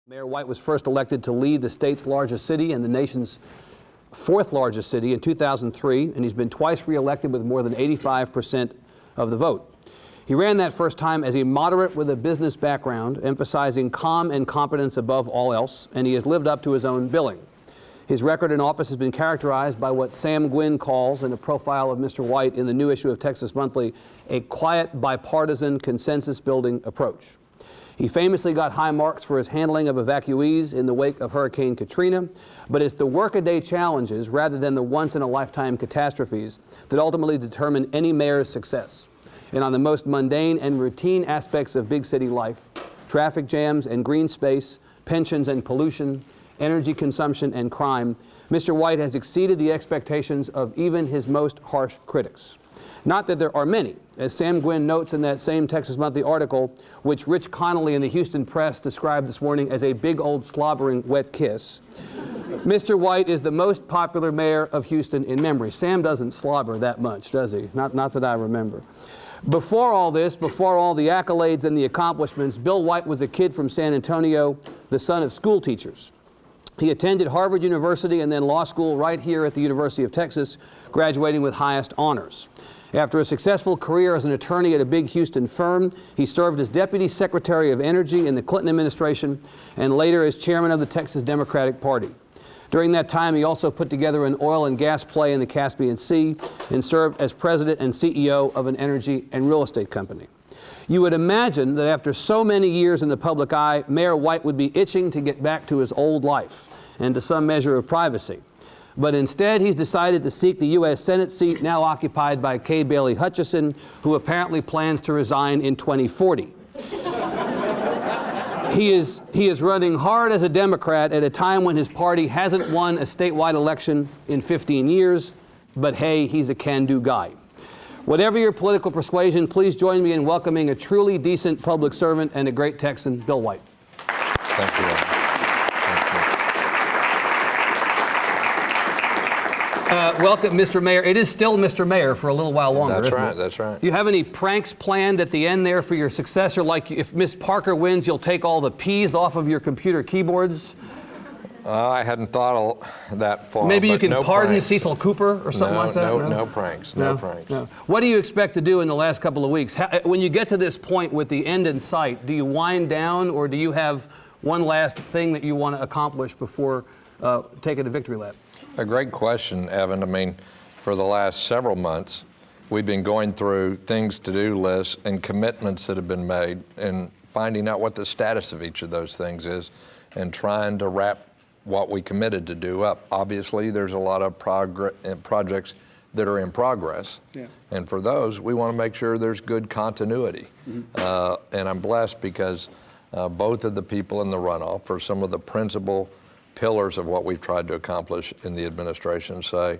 Mayor White was first elected to lead the state's largest city and the nation's fourth largest city in 2003, and he's been twice re-elected with more than 85% of the vote. He ran that first time as a moderate with a business background, emphasizing calm and competence above all else, and he has lived up to his own billing. His record in office has been characterized by what Sam Gwynn calls, in a profile of Mr. White in the new issue of Texas Monthly, a quiet, bipartisan, consensus-building approach. He famously got high marks for his handling of evacuees in the wake of Hurricane Katrina, but it's the workaday challenges rather than the once-in-a-lifetime catastrophes that ultimately determine any mayor's success. And on the most mundane and routine aspects of big city life, traffic jams and green space, pensions and pollution, energy consumption and crime, Mr. White has exceeded the expectations of even his most harsh critics. Not that there are many, as Sam Gwynn notes in that same Texas Monthly article, which Rich Connolly in the Houston Press described this morning as a big old slobbering wet kiss. Mr. White is the most popular mayor of Houston in memory. Sam doesn't slobber that much, does he? Not that I remember. Before all this, before all the accolades and the accomplishments, Bill White was a kid from San Antonio, the son of school teachers. He attended Harvard University and then law school right here at the University of Texas, graduating with highest honors. After a successful career as an attorney at a big Houston firm, he served as Deputy Secretary of Energy in the Clinton administration and later as chairman of the Texas Democratic Party. During that time, he also put together an oil and gas play in the Caspian Sea and served as president and CEO of an energy and real estate company. You would imagine that after so many years in the public eye, Mayor White would be itching to get back to his old life and to some measure of privacy. But instead, he's decided to seek the U.S. Senate seat now occupied by Kay Bailey Hutchison, who apparently plans to resign in 2040. He is running hard as a Democrat at a time when his party hasn't won a statewide election in 15 years, but hey, he's a can-do guy. Whatever your political persuasion, please join me in welcoming a truly decent public servant and a great Texan, Bill White. Thank you. Welcome, Mr. Mayor. It is still Mr. Mayor for a little while longer, That's isn't right, it? that's right. Do you have any pranks planned at the end there for your successor? Like if Miss Parker wins, you'll take all the P's off of your computer keyboards? I hadn't thought that far. Maybe you can pardon pranks. Cecil Cooper or something like that? No pranks, no pranks. No. What do you expect to do in the last couple of weeks? When you get to this point with the end in sight, do you wind down or do you have one last thing that you want to accomplish before taking a victory lap? A great question, Evan. I mean, for the last several months, we've been going through things to-do lists and commitments that have been made and finding out what the status of each of those things is and trying to wrap what we committed to do up. Obviously, there's a lot of projects that are in progress. Yeah. And for those, we want to make sure there's good continuity. Mm-hmm. And I'm blessed because both of the people in the runoff are some of the principal pillars of what we've tried to accomplish in the administration, say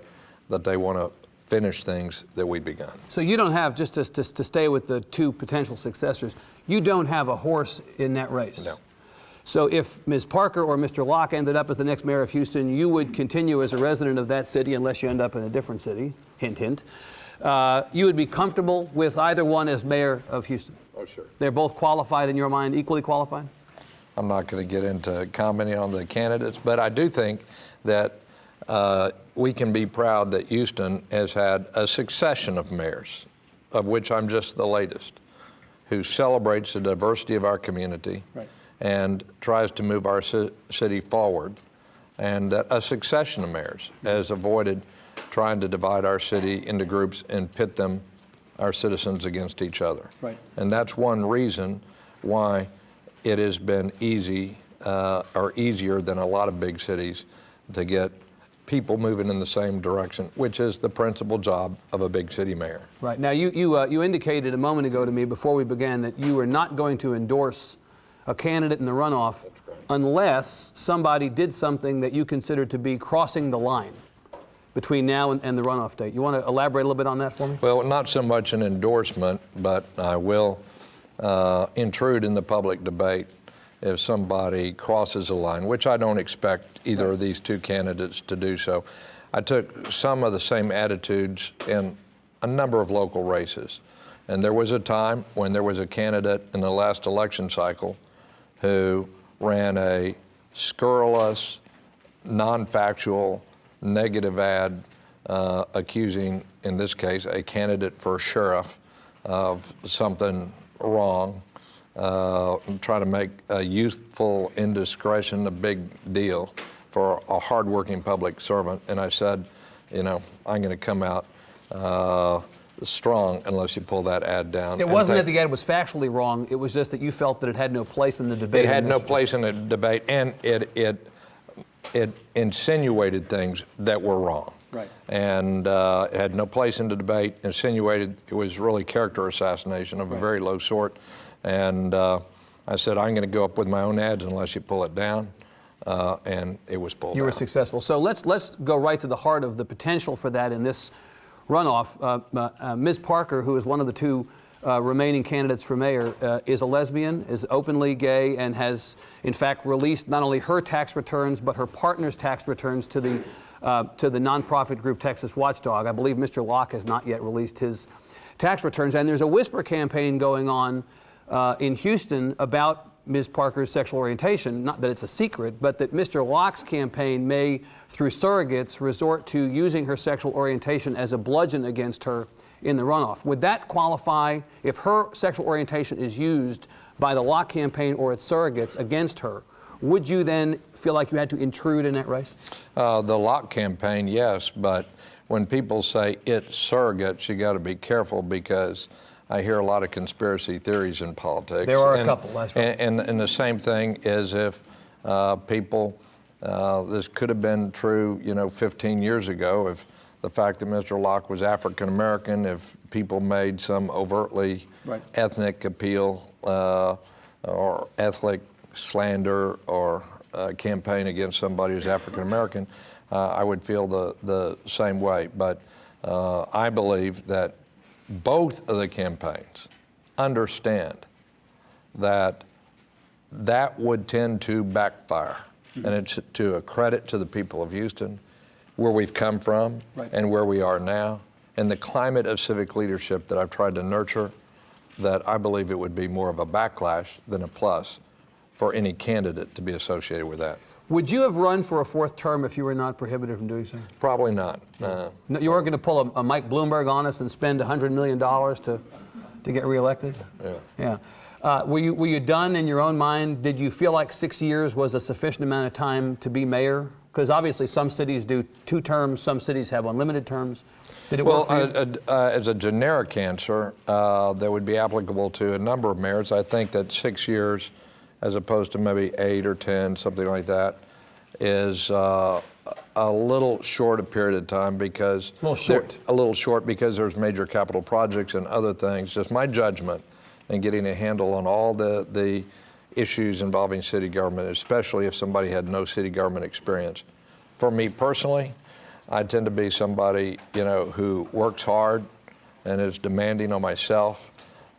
that they want to finish things that we've begun. So you don't have, just to stay with the two potential successors, you don't have a horse in that race? No. So if Ms. Parker or Mr. Locke ended up as the next mayor of Houston, you would continue as a resident of that city unless you end up in a different city, hint, hint. You would be comfortable with either one as mayor of Houston? Oh, sure. They're both qualified in your mind, equally qualified? I'm not going to get into commenting on the candidates, but I do think that we can be proud that Houston has had a succession of mayors, of which I'm just the latest, who celebrates the diversity of our community. Right. And tries to move our city forward, and that a succession of mayors has avoided trying to divide our city into groups and pit them, our citizens, against each other. Right. And that's one reason why it has been easy or easier than a lot of big cities to get people moving in the same direction, which is the principal job of a big city mayor. Right. Now, you indicated a moment ago to me before we began that you were not going to endorse a candidate in the runoff unless somebody did something that you consider to be crossing the line between now and the runoff date. You want to elaborate a little bit on that for me? Well, not so much an endorsement, but I will intrude in the public debate if somebody crosses a line, which I don't expect either of these two candidates to do so. I took some of the same attitudes in a number of local races. And there was a time when there was a candidate in the last election cycle who ran a scurrilous, non-factual, negative ad accusing, in this case, a candidate for sheriff of something wrong, trying to make a youthful indiscretion a big deal for a hardworking public servant. And I said, you know, I'm going to come out strong unless you pull that ad down. It wasn't that the ad was factually wrong. It was just that you felt that it had no place in the debate. It had no place in the debate, and it insinuated things that were wrong. Right. And it had no place in the debate, insinuated it was really character assassination of a very low sort. And I said, I'm going to go up with my own ads unless you pull it down. And it was pulled down. You were successful. So let's go right to the heart of the potential for that in this runoff. Ms. Parker, who is one of the two remaining candidates for mayor, is a lesbian, is openly gay, and has in fact released not only her tax returns but her partner's tax returns to the nonprofit group Texas Watchdog. I believe Mr. Locke has not yet released his tax returns, and there's a whisper campaign going on in Houston about Ms. Parker's sexual orientation. Not that it's a secret, but that Mr. Locke's campaign may, through surrogates, resort to using her sexual orientation as a bludgeon against her in the runoff. Would that qualify if her sexual orientation is used by the Locke campaign or its surrogates against her? Would you then feel like you had to intrude in that race? The Locke campaign, yes, but when people say it's surrogates, you got to be careful, because I hear a lot of conspiracy theories in politics. There are a couple, that's right. And the same thing is if people, this could have been true, 15 years ago, if the fact that Mr. Locke was African American, if people made some overtly ethnic appeal or ethnic slander or campaign against somebody who's African American, I would feel the same way. But I believe that both of the campaigns understand that that would tend to backfire. And it's to a credit to the people of Houston, where we've come from and where we are now, and the climate of civic leadership that I've tried to nurture, that I believe it would be more of a backlash than a plus for any candidate to be associated with that. Would you have run for a fourth term if you were not prohibited from doing so? Probably not. No, you weren't going to pull a Mike Bloomberg on us and spend $100 million to get reelected? Yeah. Were you done in your own mind? Did you feel like 6 years was a sufficient amount of time to be mayor? Because obviously some cities do 2 terms, some cities have unlimited terms. Did it work for you? As a generic answer that would be applicable to a number of mayors, I think that 6 years, as opposed to maybe 8 or 10, something like that, is a little short a period of time, because a little short because there's major capital projects and other things. Just my judgment in getting a handle on all the issues involving city government, especially if somebody had no city government experience. For me personally, I tend to be somebody who works hard and is demanding on myself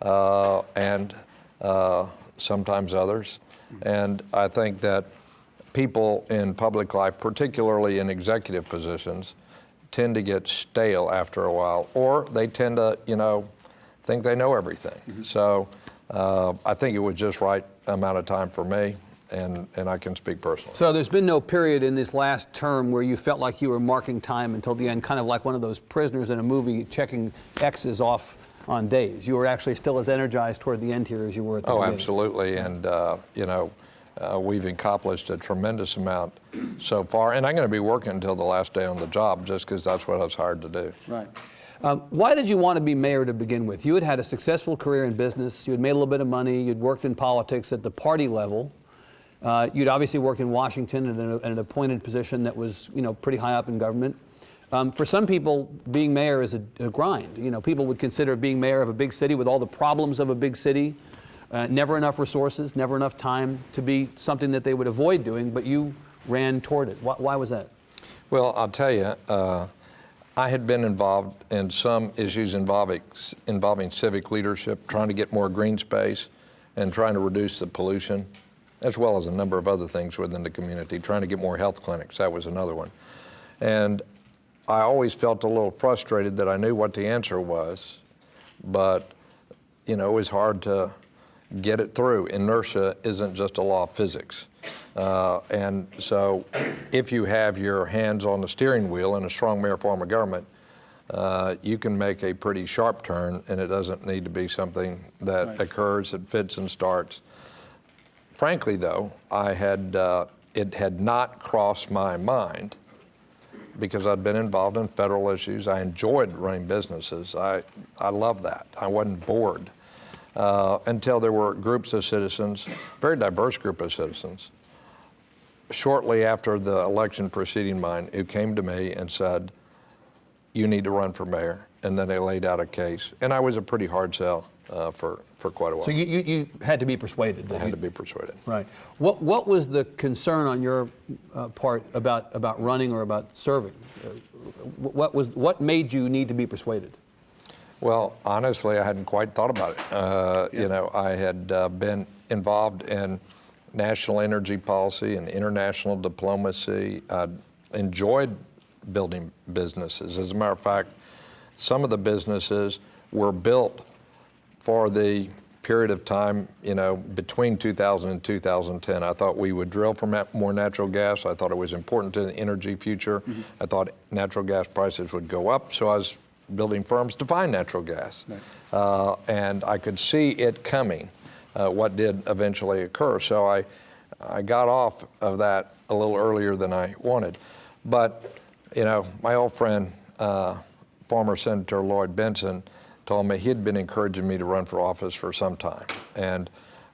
and sometimes others. And I think that people in public life, particularly in executive positions, tend to get stale after a while, or they tend to, think they know everything. So I think it was just right amount of time for me, and I can speak personally. So there's been no period in this last term where you felt like you were marking time until the end, kind of like one of those prisoners in a movie checking X's off on days. You were actually still as energized toward the end here as you were at the beginning. Absolutely. And, we've accomplished a tremendous amount so far. And I'm going to be working until the last day on the job, just because that's what I was hired to do. Right. Why did you want to be mayor to begin with? You had had a successful career in business. You had made a little bit of money. You'd worked in politics at the party level. You'd obviously worked in Washington in an appointed position that was, pretty high up in government. For some people, being mayor is a grind. People would consider being mayor of a big city with all the problems of a big city, never enough resources, never enough time, to be something that they would avoid doing, but you ran toward it. Why was that? Well, I'll tell you, I had been involved in some issues involving civic leadership, trying to get more green space and trying to reduce the pollution, as well as a number of other things within the community, trying to get more health clinics. That was another one. And I always felt a little frustrated that I knew what the answer was, but it was hard to get it through. Inertia isn't just a law of physics. And so if you have your hands on the steering wheel in a strong mayor form of government, you can make a pretty sharp turn, and it doesn't need to be something that occurs, it fits and starts. Frankly, though, it had not crossed my mind, because I'd been involved in federal issues. I enjoyed running businesses. I love that. I wasn't bored until there were groups of citizens, very diverse group of citizens, shortly after the election preceding mine, who came to me and said, "You need to run for mayor." And then they laid out a case. And I was a pretty hard sell for quite a while. So you had to be persuaded. I had to be persuaded. Right. What was the concern on your part about running or about serving? What made you need to be persuaded? Well, honestly, I hadn't quite thought about it. You know, I had been involved in national energy policy and international diplomacy. I enjoyed building businesses. As a matter of fact, some of the businesses were built for the period of time, you know, between 2000 and 2010. I thought we would drill for more natural gas. I thought it was important to the energy future. Mm-hmm. I thought natural gas prices would go up, so I was building firms to find natural gas. Right. And I could see it coming, what did eventually occur. So I got off of that a little earlier than I wanted. But, you know, my old friend, former Senator Lloyd Benson, told me he'd been encouraging me to run for office for some time. And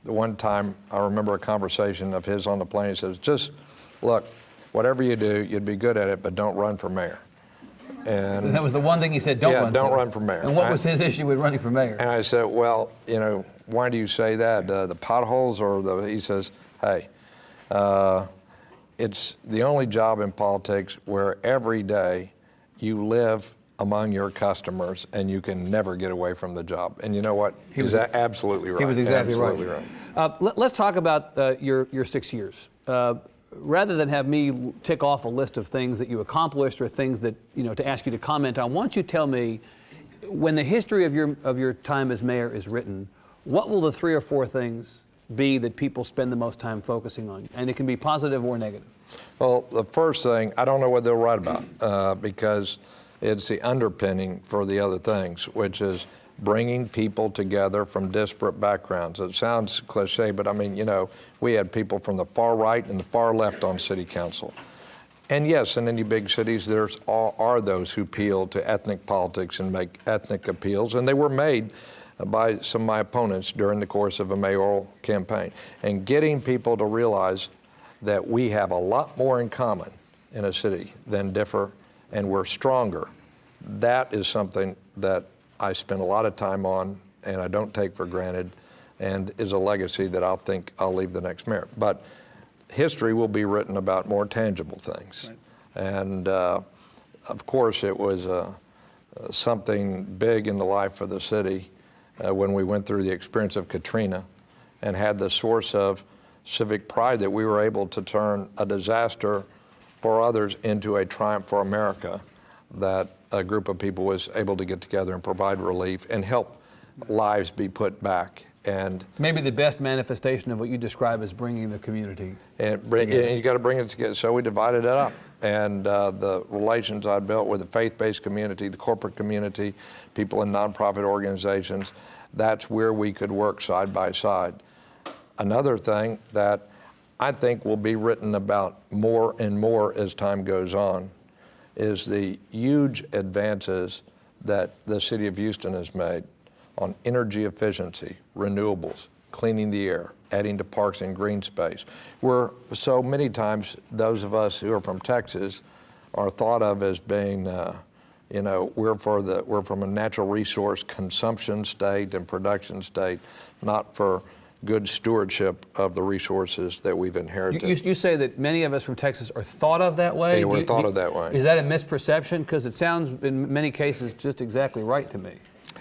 the one time I remember a conversation of his on the plane. He says, "Just look, whatever you do, you'd be good at it, but don't run for mayor." And that was the one thing he said, don't run for mayor. And what was his issue with running for mayor? And I said, "Well, you know, why do you say that? The potholes or the," he says, "Hey, it's the only job in politics where every day you live among your customers and you can never get away from the job." And you know what? He was absolutely right. He was exactly absolutely right. Let's talk about your 6 years. Rather than have me tick off a list of things that you accomplished or things that, you know, to ask you to comment on, why don't you tell me, when the history of your time as mayor is written, what will the 3 or 4 things be that people spend the most time focusing on? And it can be positive or negative. Well, the first thing, I don't know what they'll write about because it's the underpinning for the other things, which is bringing people together from disparate backgrounds. It sounds cliche, but I mean, you know, we had people from the far right and the far left on city council. And yes, in any big cities, there's are those who appeal to ethnic politics and make ethnic appeals, and they were made by some of my opponents during the course of a mayoral campaign. And getting people to realize that we have a lot more in common in a city than differ, and we're stronger. That is something that I spend a lot of time on, and I don't take for granted, and is a legacy that I'll think I'll leave the next mayor. But history will be written about more tangible things. Right. And of course, it was something big in the life of the city when we went through the experience of Katrina and had the source of civic pride that we were able to turn a disaster for others into a triumph for America, that a group of people was able to get together and provide relief and help lives be put back. And maybe the best manifestation of what you describe as bringing the community. And you got to bring it together. So we divided it up. And the relations I built with the faith-based community, the corporate community, people in nonprofit organizations, that's where we could work side by side. Another thing that I think will be written about more and more as time goes on is the huge advances that the city of Houston has made on energy efficiency, renewables, cleaning the air, adding to parks and green space. Where so many times those of us who are from Texas are thought of as being, you know, we're from a natural resource consumption state and production state, not for good stewardship of the resources that we've inherited. You say that many of us from Texas are thought of that way? They were thought of that way. Is that a misperception? Because it sounds in many cases just exactly right to me.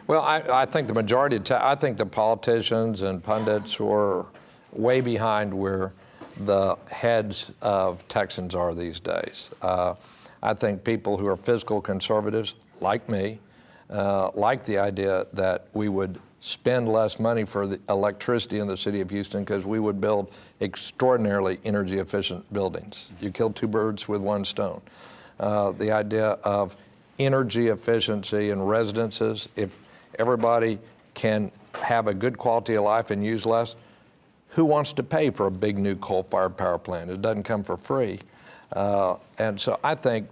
Well, I think the majority, I think the politicians and pundits were way behind where the heads of Texans are these days. I think people who are fiscal conservatives, like me, like the idea that we would spend less money for the electricity in the city of Houston because we would build extraordinarily energy efficient buildings. You kill two birds with one stone. The idea of energy efficiency in residences, if everybody can have a good quality of life and use less, who wants to pay for a big new coal-fired power plant? It doesn't come for free. And so I think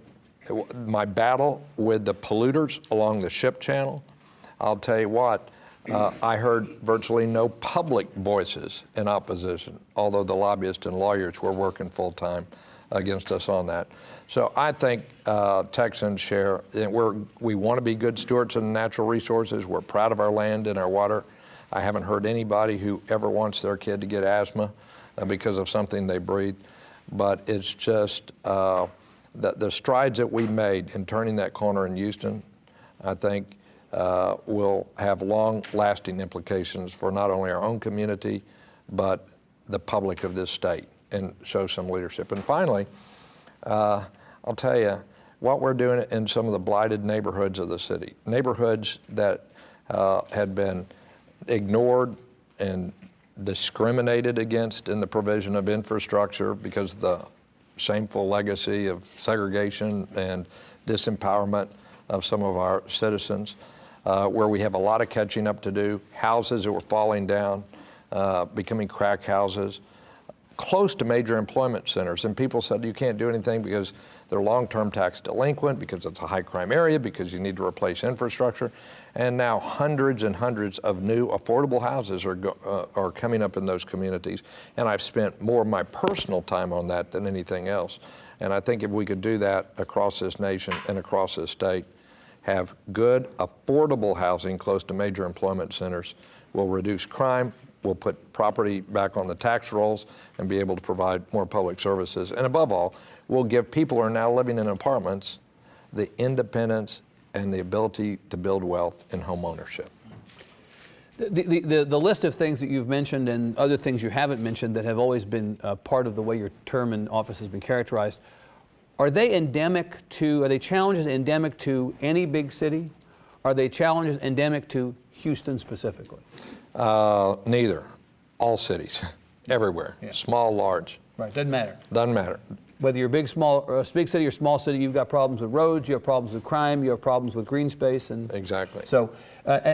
my battle with the polluters along the ship channel, I'll tell you what, I heard virtually no public voices in opposition, although the lobbyists and lawyers were working full-time against us on that. So I think Texans share, we want to be good stewards of natural resources. We're proud of our land and our water. I haven't heard anybody who ever wants their kid to get asthma because of something they breathe. But it's just the strides that we made in turning that corner in Houston, I think will have long-lasting implications for not only our own community, but the public of this state, and show some leadership. And finally, I'll tell you, what we're doing in some of the blighted neighborhoods of the city, neighborhoods that had been ignored and discriminated against in the provision of infrastructure because of the shameful legacy of segregation and disempowerment of some of our citizens, where we have a lot of catching up to do, houses that were falling down, becoming crack houses, close to major employment centers. And people said, you can't do anything because they're long-term tax delinquent, because it's a high crime area, because you need to replace infrastructure. And now hundreds and hundreds of new affordable houses are coming up in those communities. And I've spent more of my personal time on that than anything else. And I think if we could do that across this nation and across this state, have good, affordable housing close to major employment centers, will reduce crime, will put property back on the tax rolls, and be able to provide more public services. And above all, will give people who are now living in apartments the independence and the ability to build wealth in home ownership. The list of things that you've mentioned and other things you haven't mentioned that have always been part of the way your term in office has been characterized, are they challenges endemic to any big city? Are they challenges endemic to Houston specifically? Neither. All cities, everywhere, yeah. Small, large. Right, doesn't matter. Doesn't matter. Whether you're big city or small city, you've got problems with roads, you have problems with crime, you have problems with green space, and exactly. So,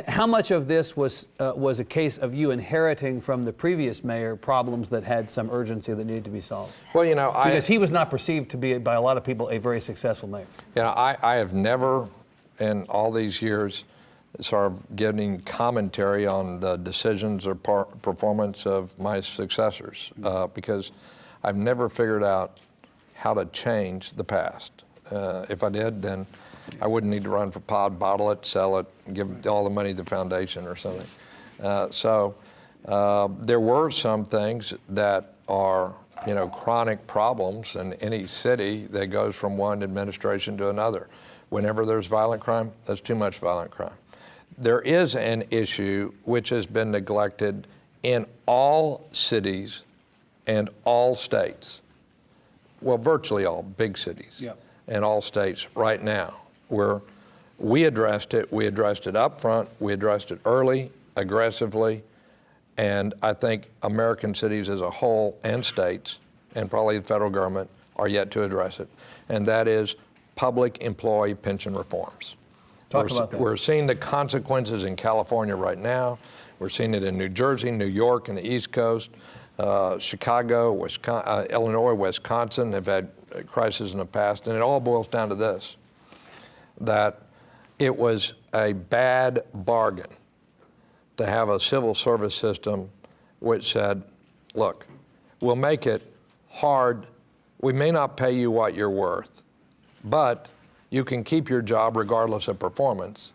how much of this was a case of you inheriting from the previous mayor problems that had some urgency that needed to be solved? Well, you know, because he was not perceived to be by a lot of people a very successful mayor. You know, I have never, in all these years, sort of giving commentary on the decisions or performance of my successors, because I've never figured out how to change the past. If I did, then I wouldn't need to run for pod, bottle it, sell it, give all the money to the foundation or something. So there were some things that are, you know, chronic problems in any city that goes from one administration to another. Whenever there's violent crime, that's too much violent crime. There is an issue which has been neglected in all cities and all states. Well, virtually all big cities, yep, and all states right now, where we addressed it up front, we addressed it early, aggressively, and I think American cities as a whole and states, and probably the federal government, are yet to address it, and that is public employee pension reforms. Talk about that. We're seeing the consequences in California right now. We're seeing it in New Jersey, New York, and the East Coast. Chicago, Illinois, Wisconsin have had crises in the past, and it all boils down to this, that it was a bad bargain to have a civil service system which said, look, we'll make it hard, we may not pay you what you're worth, but you can keep your job regardless of performance,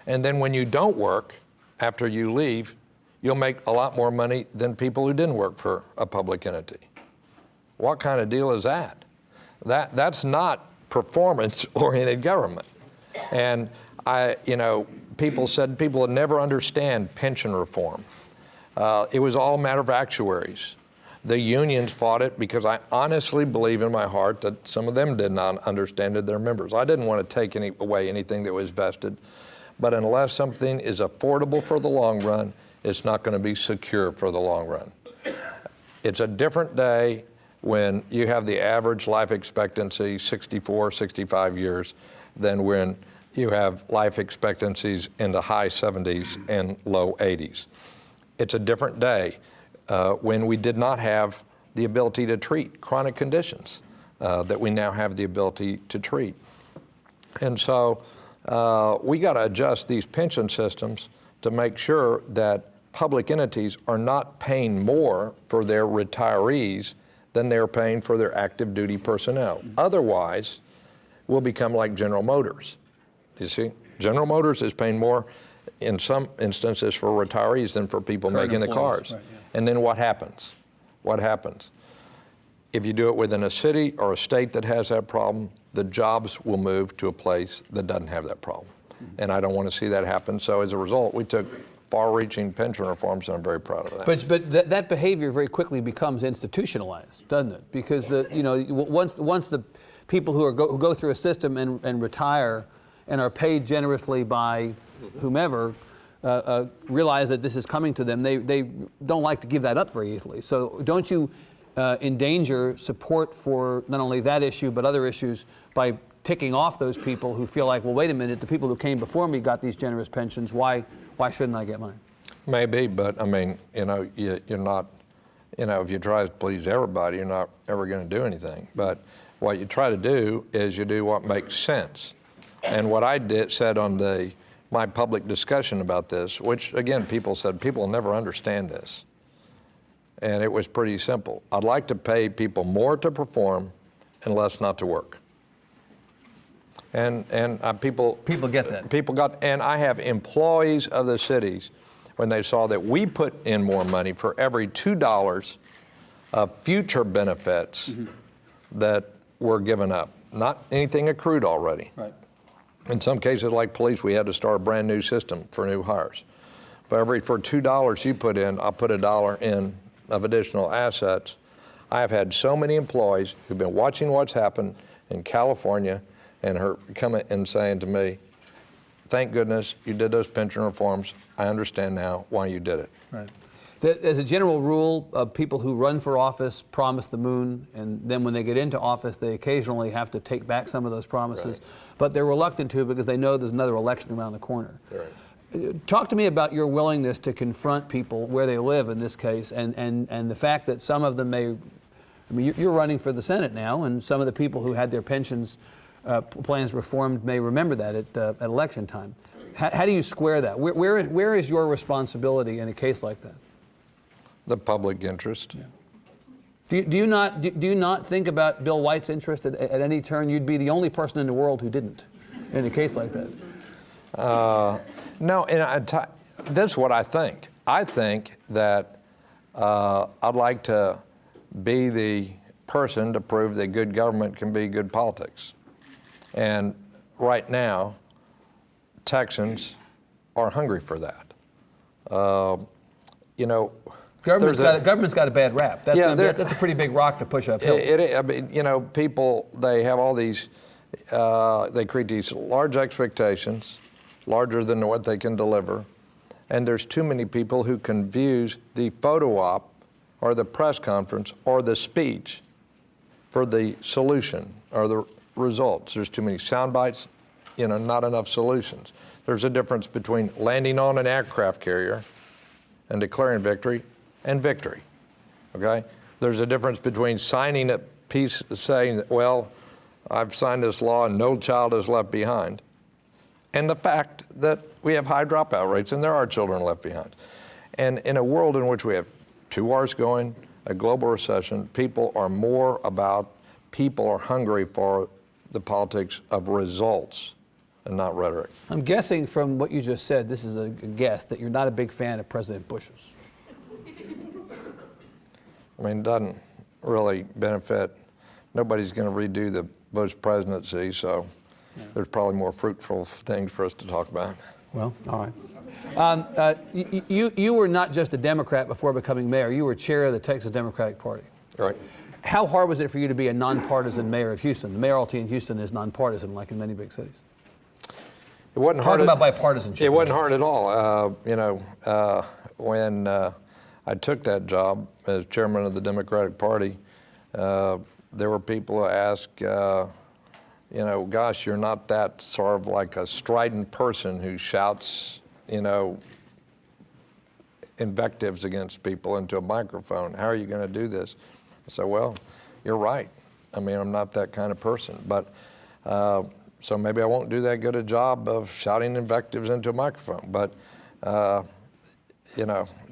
and then when you don't work, after you leave, you'll make a lot more money than people who didn't work for a public entity. What kind of deal is that? That's not performance-oriented government. And people said people would never understand pension reform. It was all a matter of actuaries. The unions fought it because I honestly believe in my heart that some of them did not understand it, their members. I didn't want to take away anything that was vested, But unless something is affordable for the long run, it's not going to be secure for the long run. It's a different day when you have the average life expectancy 64, 65 years than when you have life expectancies in the high 70s and low 80s. It's a different day when we did not have the ability to treat chronic conditions that we now have the ability to treat. And so we got to adjust these pension systems to make sure that public entities are not paying more for their retirees than they're paying for their active duty personnel. Otherwise, we'll become like General Motors. You see, General Motors is paying more in some instances for retirees than for people making the cars. Right, yeah. And then what happens? What happens? If you do it within a city or a state that has that problem, the jobs will move to a place that doesn't have that problem. And I don't want to see that happen. So as a result, we took far-reaching pension reforms, and I'm very proud of that. But that behavior very quickly becomes institutionalized, doesn't it? Because once the people who go through a system and retire and are paid generously by whomever realize that this is coming to them, they don't like to give that up very easily. So don't you endanger support for not only that issue but other issues by ticking off those people who feel like, well, wait a minute, the people who came before me got these generous pensions, why shouldn't I get mine? Maybe, but I mean, you're not, if you try to please everybody, you're not ever going to do anything. But what you try to do is you do what makes sense. And what I said on my public discussion about this, which again, people said, people will never understand this. And it was pretty simple. I'd like to pay people more to perform and less not to work. And people get that. People got, and I have employees of the cities, when they saw that we put in more money for every $2 of future benefits that were given up, not anything accrued already. Right. In some cases, like police, we had to start a brand new system for new hires. But for $2 you put in, I'll put $1 in of additional assets. I have had so many employees who've been watching what's happened in California and her coming and saying to me, thank goodness you did those pension reforms. I understand now why you did it. Right. As a general rule, people who run for office promise the moon, and then when they get into office, they occasionally have to take back some of those promises. Right. But they're reluctant to because they know there's another election around the corner. Right. Talk to me about your willingness to confront people where they live in this case, and the fact that some of them may, I mean, you're running for the Senate now, and some of the people who had their pensions plans reformed may remember that at election time. How do you square that? Where is your responsibility in a case like that? The public interest. Yeah. Do you not think about Bill White's interest at any turn? You'd be the only person in the world who didn't in a case like that. No, and this is what I think. I think that I'd like to be the person to prove that good government can be good politics. And right now, Texans are hungry for that. Government's got a bad rap. That's a pretty big rock to push uphill. I mean, people, they have all these, they create these large expectations, larger than what they can deliver. And there's too many people who confuse the photo op or the press conference or the speech for the solution or the results. There's too many sound bites, not enough solutions. There's a difference between landing on an aircraft carrier and declaring victory and victory, okay? There's a difference between signing a piece saying, well, I've signed this law and no child is left behind, and the fact that we have high dropout rates and there are children left behind. And in a world in which we have 2 wars going, a global recession, people are hungry for the politics of results and not rhetoric. I'm guessing from what you just said, this is a guess, that you're not a big fan of President Bush's. I mean, it doesn't really benefit. Nobody's going to redo the Bush presidency, so there's probably more fruitful things for us to talk about. Well, all right. You were not just a Democrat before becoming mayor. You were chair of the Texas Democratic Party. Right. How hard was it for you to be a nonpartisan mayor of Houston? The mayoralty in Houston is nonpartisan, like in many big cities. It wasn't Talk hard. about bipartisanship. It wasn't hard at all. When I took that job as chairman of the Democratic Party, there were people who asked, gosh, you're not that sort of like a strident person who shouts, invectives against people into a microphone. How are you going to do this? I said, well, you're right. I mean, I'm not that kind of person. But so maybe I won't do that good a job of shouting invectives into a microphone. But,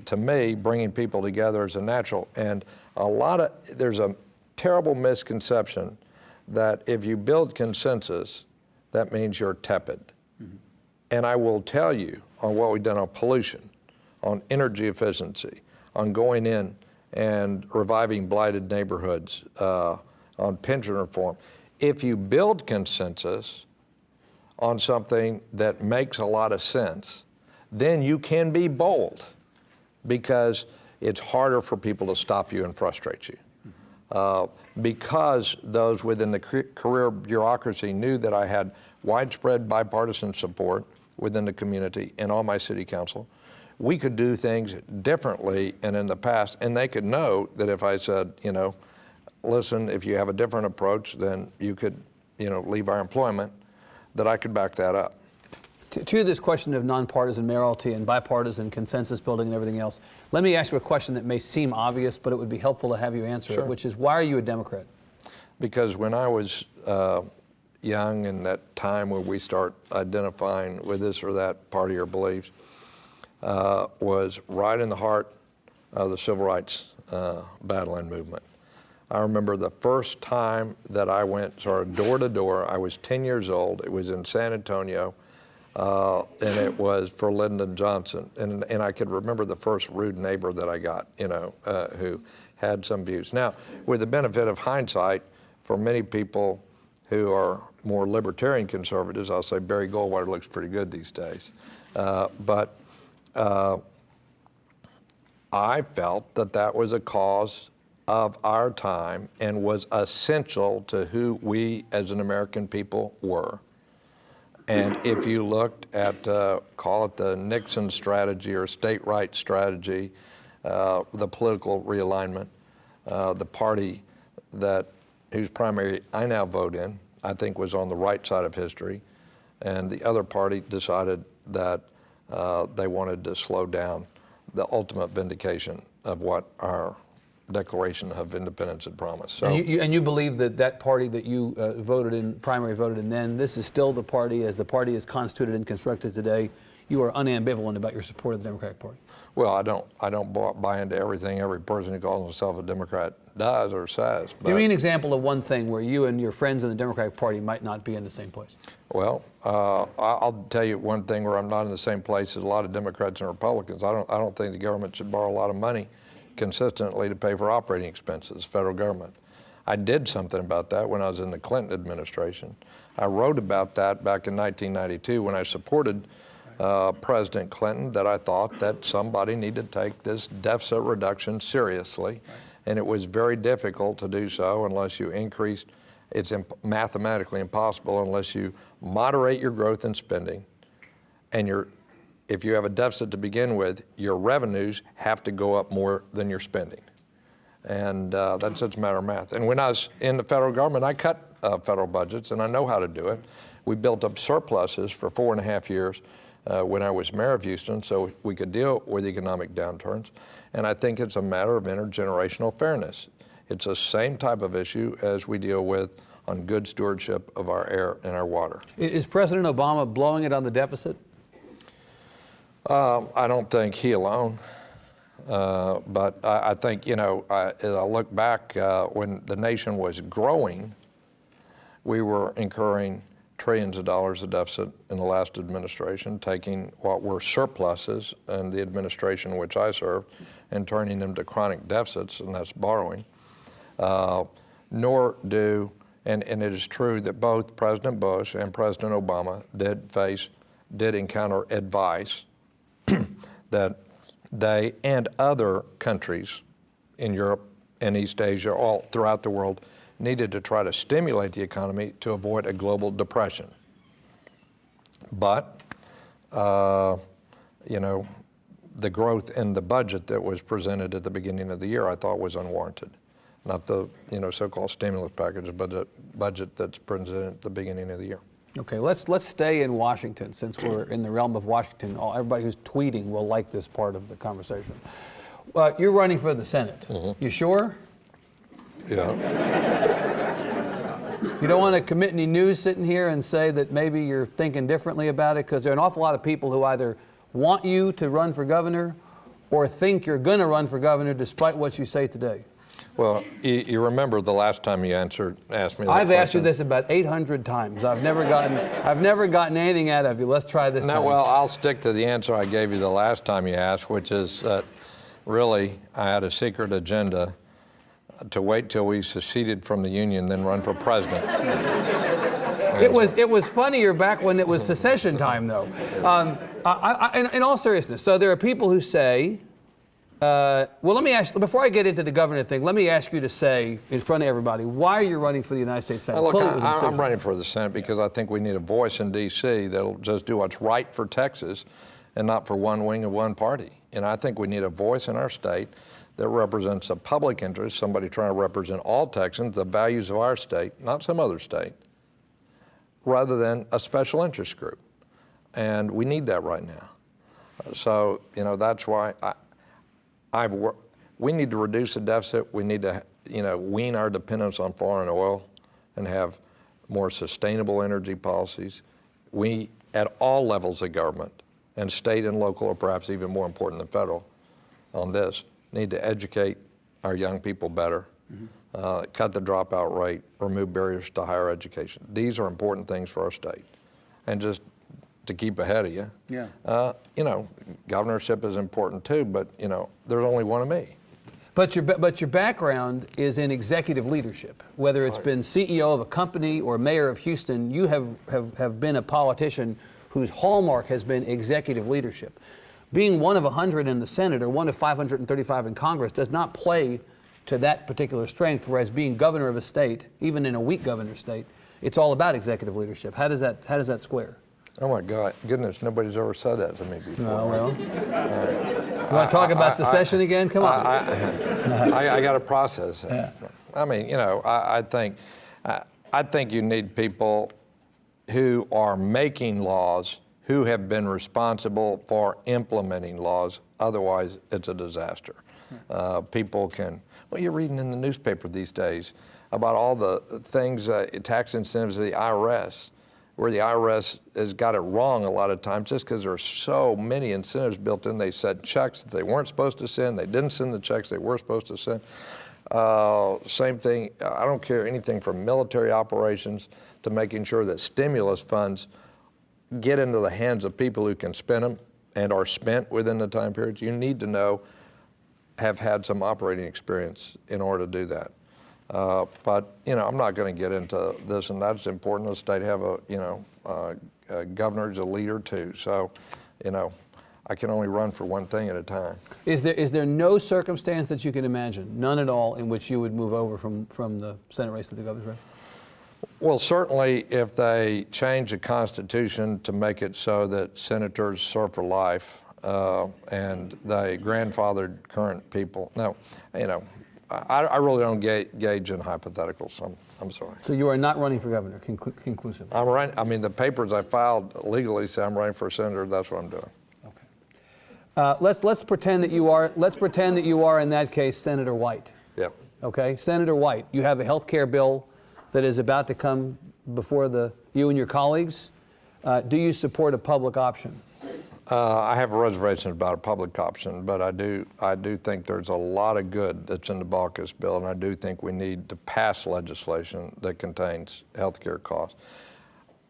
to me, bringing people together is a natural. And there's a terrible misconception that if you build consensus, that means you're tepid. Mm-hmm. And I will tell you on what we've done on pollution, on energy efficiency, on going in and reviving blighted neighborhoods, on pension reform. If you build consensus on something that makes a lot of sense, then you can be bold because it's harder for people to stop you and frustrate you. Because those within the career bureaucracy knew that I had widespread bipartisan support within the community and on my city council, we could do things differently and in the past, and they could know that if I said, listen, if you have a different approach, then you could, leave our employment, that I could back that up. To this question of nonpartisan mayoralty and bipartisan consensus building and everything else, let me ask you a question that may seem obvious, but it would be helpful to have you answer Sure. it, which is, why are you a Democrat? Because when I was young, and that time when we start identifying with this or that party or beliefs, was right in the heart of the civil rights battle and movement. I remember the first time that I went sort of door to door. I was 10 years old. It was in San Antonio, and it was for Lyndon Johnson. And I could remember the first rude neighbor that I got, who had some views. Now, with the benefit of hindsight, for many people who are more libertarian conservatives, I'll say Barry Goldwater looks pretty good these days. But I felt that was a cause of our time and was essential to who we as an American people were. And if you looked at, call it the Nixon strategy or state rights strategy, the political realignment, the party whose primary I now vote in, I think was on the right side of history, and the other party decided that they wanted to slow down the ultimate vindication of what our Declaration of Independence had promised. So, and you believe that party that you primary voted in then, this is still the party as the party is constituted and constructed today. You are unambivalent about your support of the Democratic Party. Well, I don't buy into everything every person who calls himself a Democrat does or says. Give me an example of one thing where you and your friends in the Democratic Party might not be in the same place. Well, I'll tell you one thing where I'm not in the same place as a lot of Democrats and Republicans. I don't think the government should borrow a lot of money consistently to pay for operating expenses, federal government. I did something about that when I was in the Clinton administration. I wrote about that back in 1992 when I supported President Clinton, that I thought that somebody needed to take this deficit reduction seriously. Right. And it was very difficult to do so unless you increased, it's mathematically impossible unless you moderate your growth in spending, and if you have a deficit to begin with, your revenues have to go up more than your spending. And that's just a matter of math. And when I was in the federal government, I cut federal budgets, and I know how to do it. We built up surpluses for 4.5 years when I was mayor of Houston, so we could deal with economic downturns. And I think it's a matter of intergenerational fairness. It's the same type of issue as we deal with on good stewardship of our air and our water. Is President Obama blowing it on the deficit? I don't think he alone, but I think, as I look back, when the nation was growing, we were incurring trillions of dollars of deficit in the last administration, taking what were surpluses in the administration which I served and turning them to chronic deficits, and that's borrowing. And it is true that both President Bush and President Obama did encounter advice that they and other countries in Europe and East Asia, all throughout the world, needed to try to stimulate the economy to avoid a global depression. But, you know, the growth in the budget that was presented at the beginning of the year I thought was unwarranted. Not the, you know, so-called stimulus package, but the budget that's presented at the beginning of the year. Okay, let's stay in Washington, since we're in the realm of Washington. Everybody who's tweeting will like this part of the conversation. You're running for the Senate. Mm-hmm. You sure? Yeah. You don't want to commit any news sitting here and say that maybe you're thinking differently about it? Because there are an awful lot of people who either want you to run for governor or think you're going to run for governor despite what you say today. Well, you remember the last time you asked me that I've asked you question? this about 800 times. I've never gotten anything out of you. Let's try this No, time. well, I'll stick to the answer I gave you the last time you asked, which is that really I had a secret agenda to wait till we seceded from the Union, then run for president. It was funnier back when it was secession time, though. In all seriousness, so there are people who say, well, let me ask, before I get into the governor thing, let me ask you to say in front of everybody, why are you running for the United States Senate? Look, Clearly it was a I'm decision. running for the Senate because I think we need a voice in D.C. that'll just do what's right for Texas and not for one wing of one party. And I think we need a voice in our state that represents a public interest, somebody trying to represent all Texans, the values of our state, not some other state, rather than a special interest group. And we need that right now. So, you know, that's why we need to reduce the deficit. We need to, you know, wean our dependence on foreign oil and have more sustainable energy policies. We, at all levels of government, and state and local, or perhaps even more important than federal on this, need to educate our young people better, cut the dropout rate, remove barriers to higher education. These are important things for our state. And just to keep ahead of you, you know, governorship is important too, but, you know, there's only one of me. But your background is in executive leadership. Whether it's been CEO of a company or mayor of Houston, you have been a politician whose hallmark has been executive leadership. Being one of 100 in the Senate or one of 535 in Congress does not play to that particular strength, whereas being governor of a state, even in a weak governor state, it's all about executive leadership. How does that square? Oh my God, goodness, nobody's ever said that to me before. Oh, well. You want to talk about secession again? Come on. I got to process it. Yeah. I mean, you know, I think you need people who are making laws who have been responsible for implementing laws. Otherwise, it's a disaster. People can, well, you're reading in the newspaper these days about all the things, tax incentives of the IRS, where the IRS has got it wrong a lot of times just because there are so many incentives built in. They sent checks that they weren't supposed to send. They didn't send the checks they were supposed to send. Same thing, I don't care anything from military operations to making sure that stimulus funds get into the hands of people who can spend them and are spent within the time periods. You need to have had some operating experience in order to do that. But, you know, I'm not going to get into this and that. It's important the state have a governor as a leader too. So, you know, I can only run for one thing at a time. Is there no circumstance that you can imagine, none at all, in which you would move over from the Senate race to the governor's race? Well, certainly if they change the Constitution to make it so that senators serve for life and they grandfathered current people. No, you know, I really don't gauge in hypotheticals. I'm sorry. So you are not running for governor, conclusive? I'm running. I mean, the papers I filed legally say I'm running for senator. That's what I'm doing. Okay. Let's pretend that you are. Let's pretend that you are in that case Senator White. Yeah. Okay, Senator White. You have a health care bill that is about to come before you and your colleagues. Do you support a public option? I have reservations about a public option, but I do think there's a lot of good that's in the AUCUS bill, and I do think we need to pass legislation that contains health care costs.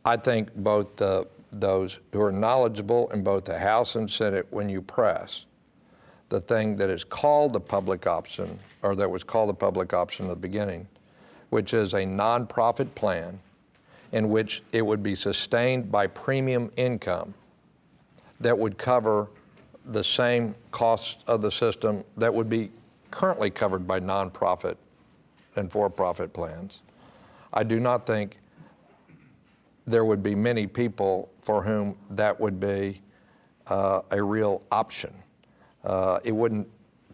I think both those who are knowledgeable in both the House and Senate, when you press the thing that is called the public option, or that was called the public option at the beginning, which is a nonprofit plan in which it would be sustained by premium income that would cover the same costs of the system that would be currently covered by nonprofit and for-profit plans. I do not think there would be many people for whom that would be a real option. It wouldn't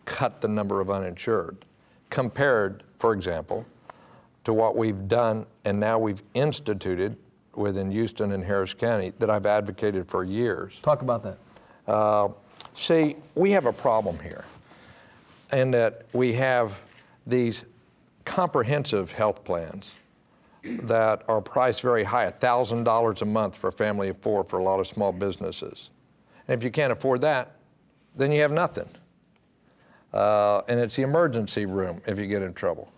cut the number of uninsured, compared, for example, to what we've done and now we've instituted within Houston and Harris County that I've advocated for years. Talk about that. See, we have a problem here in that we have these comprehensive health plans that are priced very high, $1,000 a month for a family of 4 for a lot of small businesses. And if you can't afford that, then you have nothing. And it's the emergency room if you get in trouble.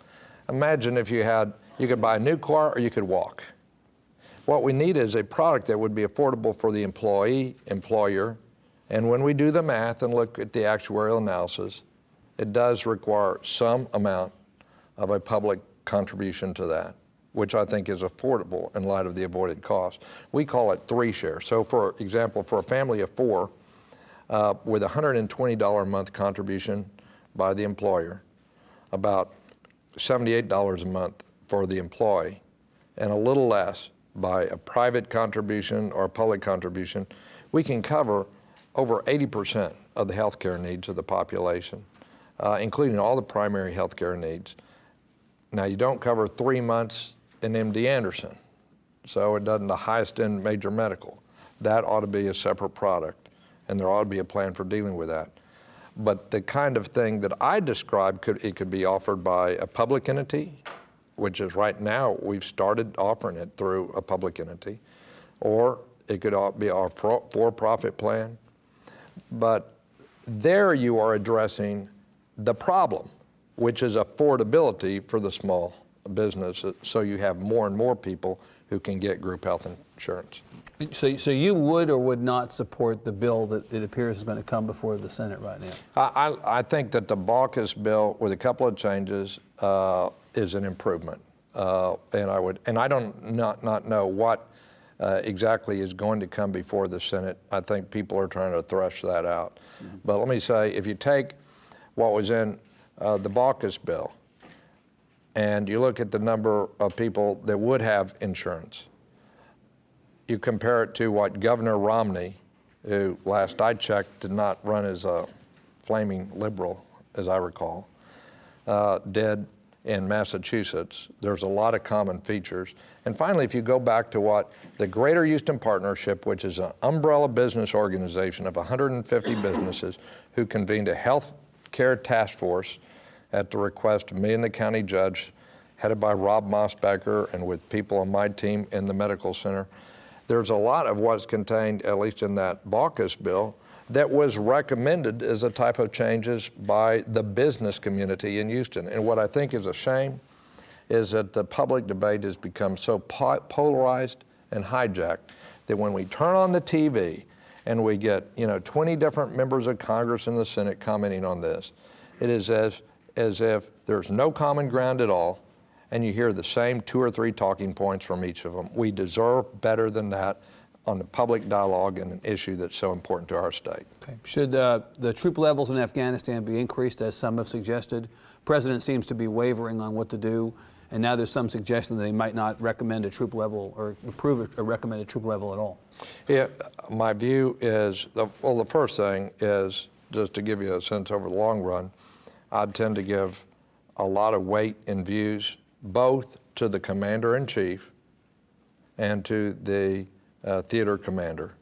Imagine if you could buy a new car or you could walk. What we need is a product that would be affordable for the employee, employer, and when we do the math and look at the actuarial analysis, it does require some amount of a public contribution to that, which I think is affordable in light of the avoided cost. We call it 3-share. So for example, for a family of 4, with a $120 a month contribution by the employer, about $78 a month for the employee, and a little less by a private contribution or a public contribution, we can cover over 80% of the healthcare needs of the population, including all the primary healthcare needs. Now, you don't cover 3 months in MD Anderson, so it doesn't the highest end major medical. That ought to be a separate product, and there ought to be a plan for dealing with that. But the kind of thing that I described, it could be offered by a public entity, which is right now, we've started offering it through a public entity, or it could be our for-profit plan. But there you are addressing the problem, which is affordability for the small business, so you have more and more people who can get group health insurance. So you would or would not support the bill that it appears is going to come before the Senate right now? I think that the AUCUS bill, with a couple of changes, is an improvement, and I don't not know what exactly is going to come before the Senate. I think people are trying to thresh that out. Mm-hmm. But let me say, if you take what was in the AUCUS bill, and you look at the number of people that would have insurance, you compare it to what Governor Romney, who last I checked did not run as a flaming liberal, as I recall, did in Massachusetts. There's a lot of common features. And finally, if you go back to what the Greater Houston Partnership, which is an umbrella business organization of 150 businesses who convened a health care task force at the request of me and the county judge, headed by Rob Mosbecker and with people on my team in the medical center. There's a lot of what's contained, at least in that AUCUS bill, that was recommended as a type of changes by the business community in Houston. And what I think is a shame is that the public debate has become so polarized and hijacked that when we turn on the TV and we get 20 different members of Congress and the Senate commenting on this, it is as if there's no common ground at all, and you hear the same 2 or 3 talking points from each of them. We deserve better than that on the public dialogue and an issue that's so important to our state. Okay. Should the troop levels in Afghanistan be increased, as some have suggested? The president seems to be wavering on what to do, and now there's some suggestion that he might not recommend a troop level or approve a recommended troop level at all. Yeah, my view is, well, the first thing is, just to give you a sense over the long run, I'd tend to give a lot of weight and views both to the commander-in-chief and to the theater commander.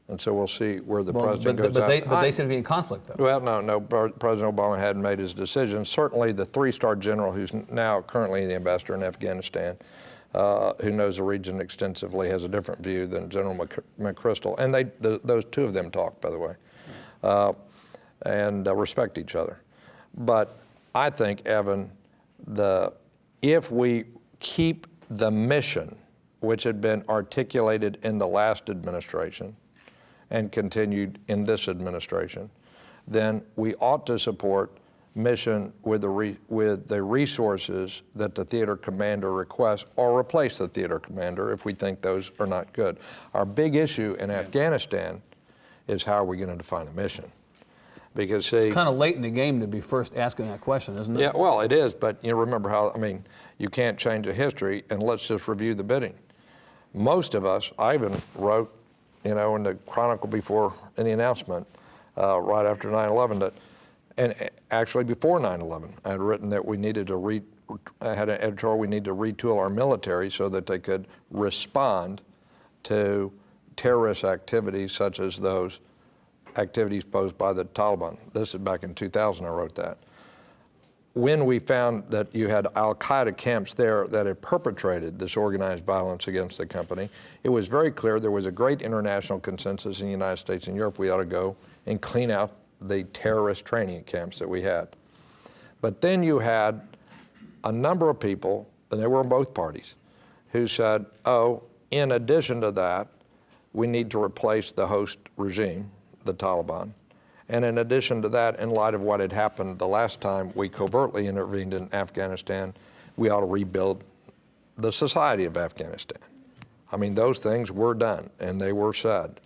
And so we'll see where the president goes out. But they seem to be in conflict, though. Well, no, President Obama hadn't made his decision. Certainly the 3-star general who's now currently the ambassador in Afghanistan, who knows the region extensively, has a different view than General McChrystal. And those 2 of them talk, by the way, and respect each other. But I think, Evan, if we keep the mission, which had been articulated in the last administration and continued in this administration, then we ought to support mission with the resources that the theater commander requests, or replace the theater commander if we think those are not good. Our big issue in Afghanistan is how are we going to define a mission? Because see, it's kind of late in the game to be first asking that question, isn't it? Yeah, well, it is, but remember how, you can't change a history, and let's just review the bidding. most of us, I even wrote, in the Chronicle before any announcement, right after 9/11, that, and actually before 9/11, I had written that we needed to I had an editorial, we need to retool our military so that they could respond to terrorist activities such as those activities posed by the Taliban. This is back in 2000, I wrote that. When we found that you had al-Qaeda camps there that had perpetrated this organized violence against the company, it was very clear there was a great international consensus in the United States and Europe. We ought to go and clean out the terrorist training camps that we had. But then you had a number of people, and they were in both parties, who said, oh, in addition to that, we need to replace the host regime, the Taliban. And in addition to that, in light of what had happened the last time we covertly intervened in Afghanistan, we ought to rebuild the society of Afghanistan. I mean, those things were done and they were said.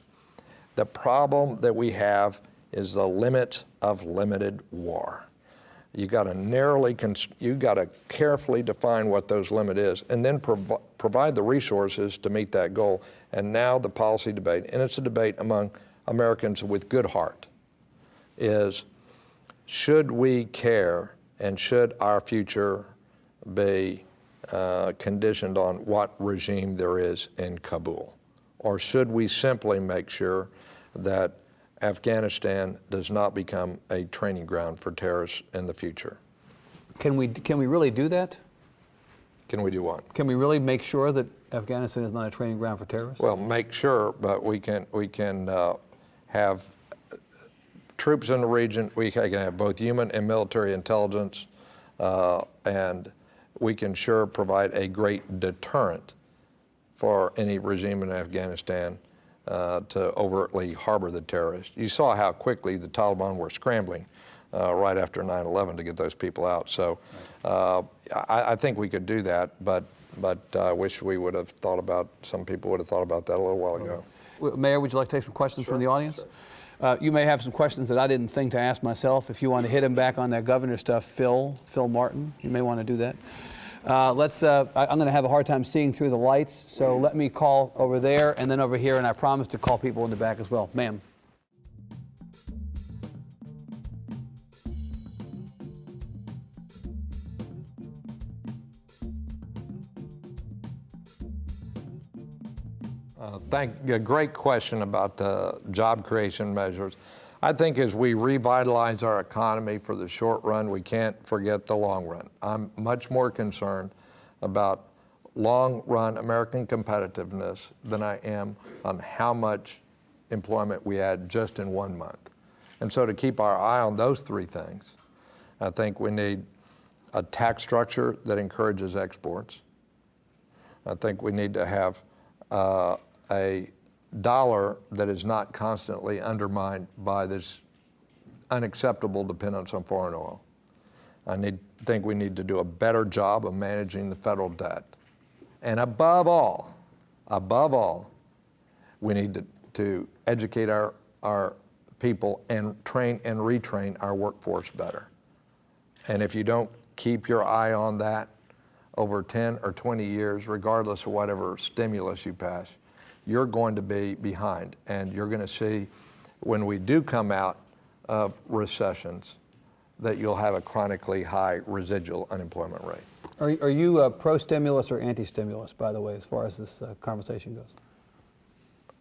The problem that we have is the limits of limited war. You got to carefully define what those limit is and then provide the resources to meet that goal. And now the policy debate, and it's a debate among Americans with good heart, is should we care and should our future be conditioned on what regime there is in Kabul? Or should we simply make sure that Afghanistan does not become a training ground for terrorists in the future? Can we really do that? Can we do what? Can we really make sure that Afghanistan is not a training ground for terrorists? Well, make sure, but we can have troops in the region. We can have both human and military intelligence, and we can sure provide a great deterrent for any regime in Afghanistan to overtly harbor the terrorists. You saw how quickly the Taliban were scrambling right after 9/11 to get those people out. So I think we could do that, but I wish we would have thought about, some people would have thought about that a little while ago. Mayor, would you like to take some questions from the audience? Sure. You may have some questions that I didn't think to ask myself. If you want to hit him back on that governor stuff, Phil Martin, you may want to do that. I'm going to have a hard time seeing through the lights, so let me call over there and then over here, and I promise to call people in the back as well. Ma'am. A great question about the job creation measures. I think as we revitalize our economy for the short run, we can't forget the long run. I'm much more concerned about long run American competitiveness than I am on how much employment we had just in 1 month. And so to keep our eye on those three things, I think we need a tax structure that encourages exports. I think we need to have a dollar that is not constantly undermined by this unacceptable dependence on foreign oil. I think we need to do a better job of managing the federal debt. And above all, we need to educate our people and train and retrain our workforce better. And if you don't keep your eye on that over 10 or 20 years, regardless of whatever stimulus you pass, you're going to be behind. And you're going to see when we do come out of recessions that you'll have a chronically high residual unemployment rate. Are you pro-stimulus or anti-stimulus, by the way, as far as this conversation goes?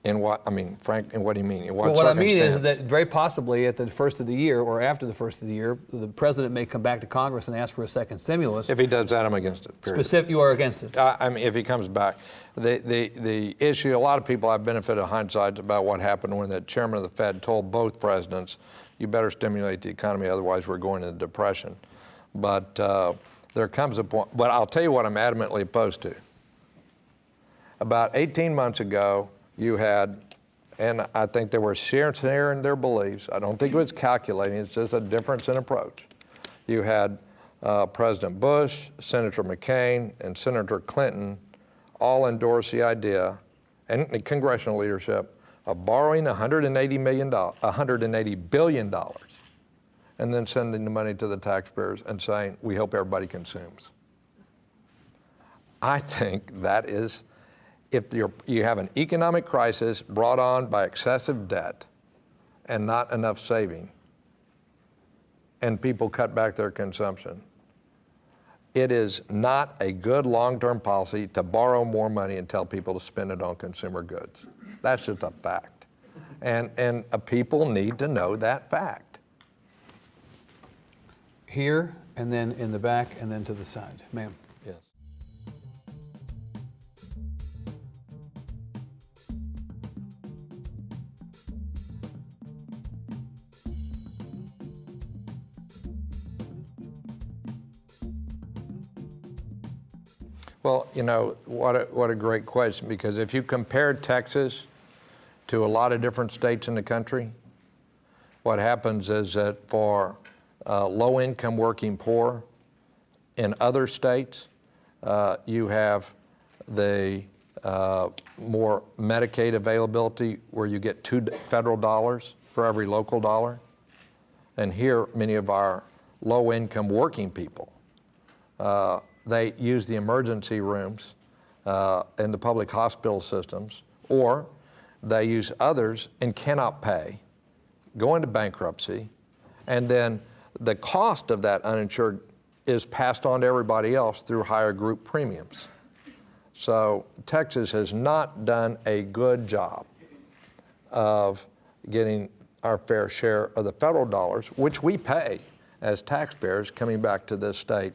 In what, I mean, Frank, and what do you mean? In what Well, what I mean circumstance? is that very possibly at the first of the year or after the first of the year, the president may come back to Congress and ask for a second stimulus. If he does that, I'm against it, period. You are against it? I mean, if he comes back. The issue, a lot of people have benefit of hindsight about what happened when the chairman of the Fed told both presidents, you better stimulate the economy, otherwise we're going into depression. But there comes a point, but I'll tell you what I'm adamantly opposed to. About 18 months ago, you had, and I think they were sincere in their beliefs. I don't think it was calculating, it's just a difference in approach. You had President Bush, Senator McCain, and Senator Clinton all endorse the idea, and the congressional leadership, of borrowing $180 billion and then sending the money to the taxpayers and saying, we hope everybody consumes. I think that is if you have an economic crisis brought on by excessive debt and not enough saving, and people cut back their consumption, it is not a good long-term policy to borrow more money and tell people to spend it on consumer goods. That's just a fact. And people need to know that fact. Here, and then in the back, and then to the side. Ma'am. Yes. Well, you know, what a great question, because if you compare Texas to a lot of different states in the country, what happens is that for low-income working poor in other states, you have the more Medicaid availability where you get $2 federal dollars for every local dollar. And here, many of our low-income working people, they use the emergency rooms in the public hospital systems, or they use others and cannot pay, go into bankruptcy, and then the cost of that uninsured is passed on to everybody else through higher group premiums. So Texas has not done a good job of getting our fair share of the federal dollars, which we pay as taxpayers, coming back to this state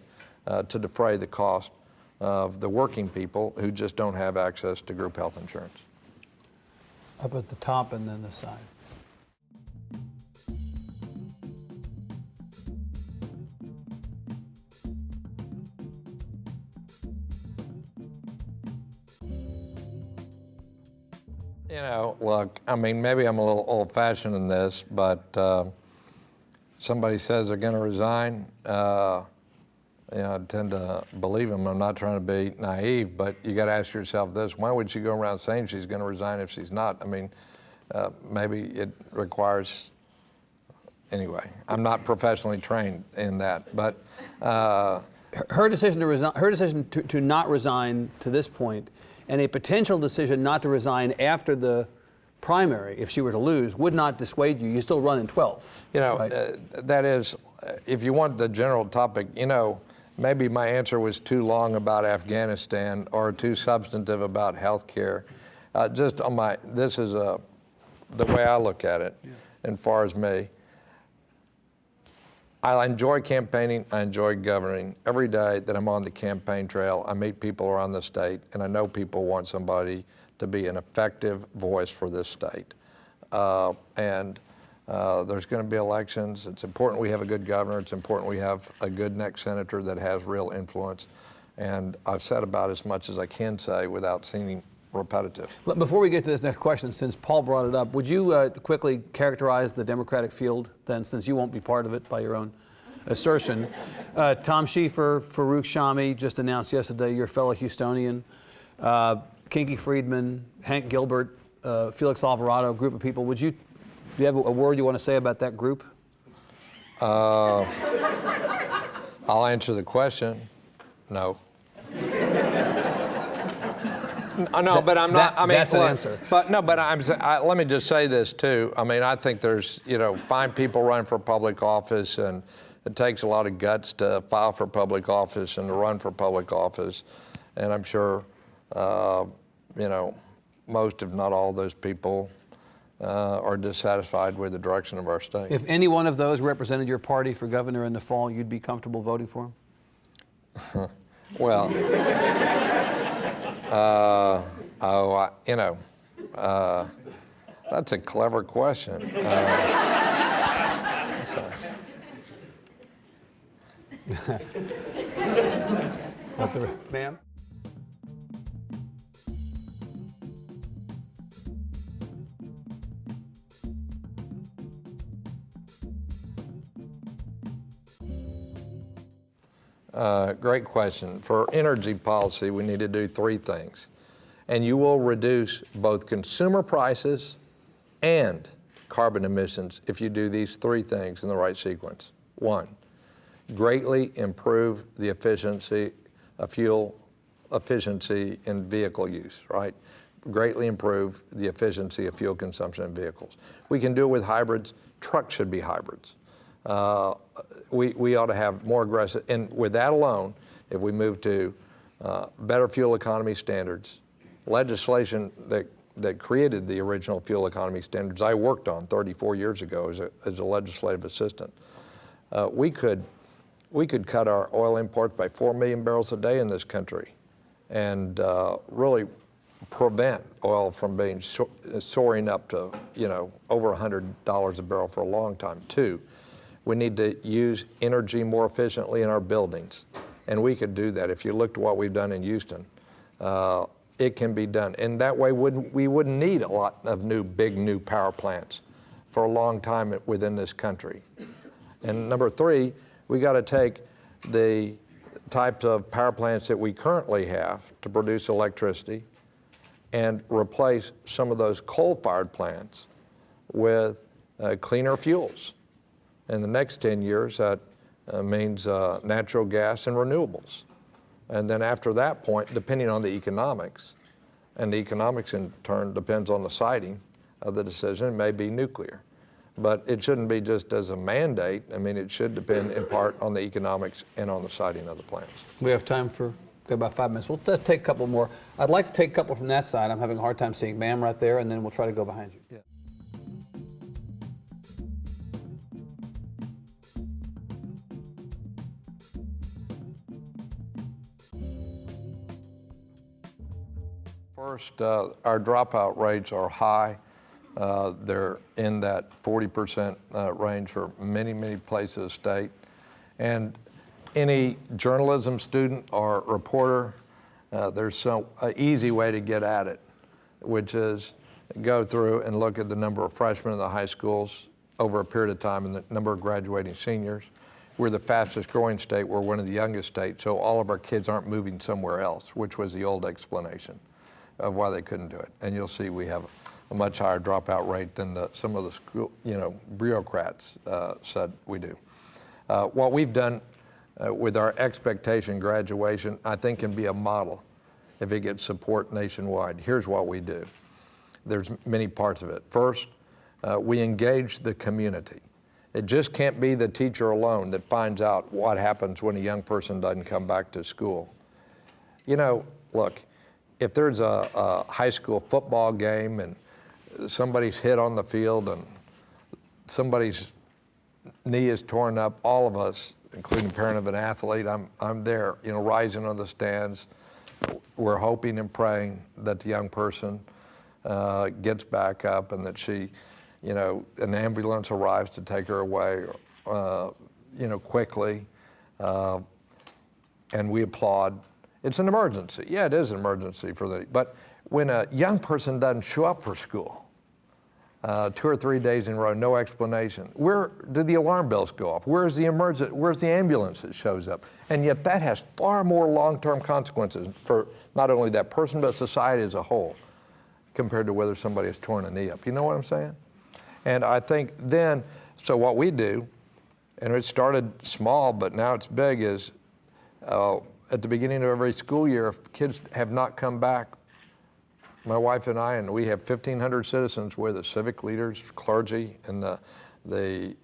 to defray the cost of the working people who just don't have access to group health insurance. Up at the top and then the side. You know, look, I mean, maybe I'm a little old-fashioned in this, but somebody says they're going to resign, you know, I tend to believe them. I'm not trying to be naive, but you got to ask yourself this: why would she go around saying she's going to resign if she's not? I mean, maybe it requires. Anyway, I'm not professionally trained in that, but Her decision to resign, her decision to not resign to this point, and a potential decision not to resign after the primary, if she were to lose, would not dissuade you. You still run in 12. You know, right? that is, if you want the general topic, you know, maybe my answer was too long about Afghanistan or too substantive about health care. Just on my, this is the way I look at it, as far as me. I enjoy campaigning, I enjoy governing. Every day that I'm on the campaign trail, I meet people around the state, and I know people want somebody to be an effective voice for this state. There's going to be elections. It's important we have a good governor. It's important we have a good next senator that has real influence. And I've said about as much as I can say without seeming repetitive. Before we get to this next question, since Paul brought it up, would you quickly characterize the Democratic field then, since you won't be part of it by your own assertion? Tom Schieffer, Farouk Shami just announced yesterday, your fellow Houstonian, Kinky Friedman, Hank Gilbert, Felix Alvarado, group of people. Do you have a word you want to say about that group? I'll answer the question. No. No, but I'm not. I mean, that's an answer. But no, but let me just say this too. I mean, I think there's, you know, fine people run for public office, and it takes a lot of guts to file for public office and to run for public office. And I'm sure, you know, most, if not all, of those people are dissatisfied with the direction of our state. If any one of those represented your party for governor in the fall, you'd be comfortable voting for him? Well, you know, that's a clever question. Ma'am? Great question. For energy policy, we need to do three things. And you will reduce both consumer prices and carbon emissions if you do these three things in the right sequence. One, greatly improve the efficiency of fuel efficiency in vehicle use, right? Greatly improve the efficiency of fuel consumption in vehicles. We can do it with hybrids. Trucks should be hybrids. We ought to have more aggressive, and with that alone, if we move to better fuel economy standards, legislation that created the original fuel economy standards I worked on 34 years ago as a legislative assistant, we could cut our oil imports by 4 million barrels a day in this country and really prevent oil from being soaring up to, over $100 a barrel for a long time. Two, we need to use energy more efficiently in our buildings. And we could do that. If you looked at what we've done in Houston, it can be done. And that way we wouldn't need a lot of big new power plants for a long time within this country. And number three, we got to take the types of power plants that we currently have to produce electricity and replace some of those coal-fired plants with cleaner fuels. In the next 10 years, that means natural gas and renewables. And then after that point, depending on the economics, and the economics in turn depends on the siting of the decision, it may be nuclear. But it shouldn't be just as a mandate. I mean, it should depend in part on the economics and on the siting of the plants. We have time for about 5 minutes. Well, let's take a couple more. I'd like to take a couple from that side. I'm having a hard time seeing. Ma'am, right there, and then we'll try to go behind you. Yeah. First, our dropout rates are high. They're in that 40% range for many, many places of the state. And any journalism student or reporter, there's an easy way to get at it, which is go through and look at the number of freshmen in the high schools over a period of time and the number of graduating seniors. We're the fastest growing state. We're one of the youngest states, so all of our kids aren't moving somewhere else, which was the old explanation of why they couldn't do it. And you'll see we have a much higher dropout rate than some of the school, bureaucrats said we do. What we've done with our expectation graduation, I think can be a model if it gets support nationwide. Here's what we do. There's many parts of it. First, we engage the community. It just can't be the teacher alone that finds out what happens when a young person doesn't come back to school. Look, if there's a high school football game and somebody's hit on the field and somebody's knee is torn up, all of us, including parent of an athlete, I'm there, rising on the stands. We're hoping and praying that the young person gets back up and that she, an ambulance arrives to take her away, quickly, and we applaud. It's an emergency. Yeah, it is an emergency but when a young person doesn't show up for school, 2 or 3 days in a row, no explanation. Where did the alarm bells go off? Where's the ambulance that shows up? And yet that has far more long-term consequences for not only that person, but society as a whole, compared to whether somebody has torn a knee up. You know what I'm saying? And I think then, so what we do, and it started small, but now it's big, is at the beginning of every school year, if kids have not come back, my wife and I, and we have 1,500 citizens with us, civic leaders, clergy, and the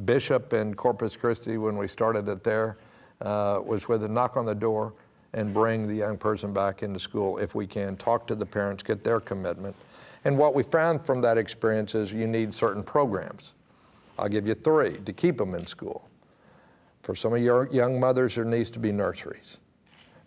bishop in Corpus Christi, when we started it there, was with a knock on the door and bring the young person back into school if we can, talk to the parents, get their commitment. And what we found from that experience is you need certain programs. I'll give you 3 to keep them in school. For some of your young mothers, there needs to be nurseries.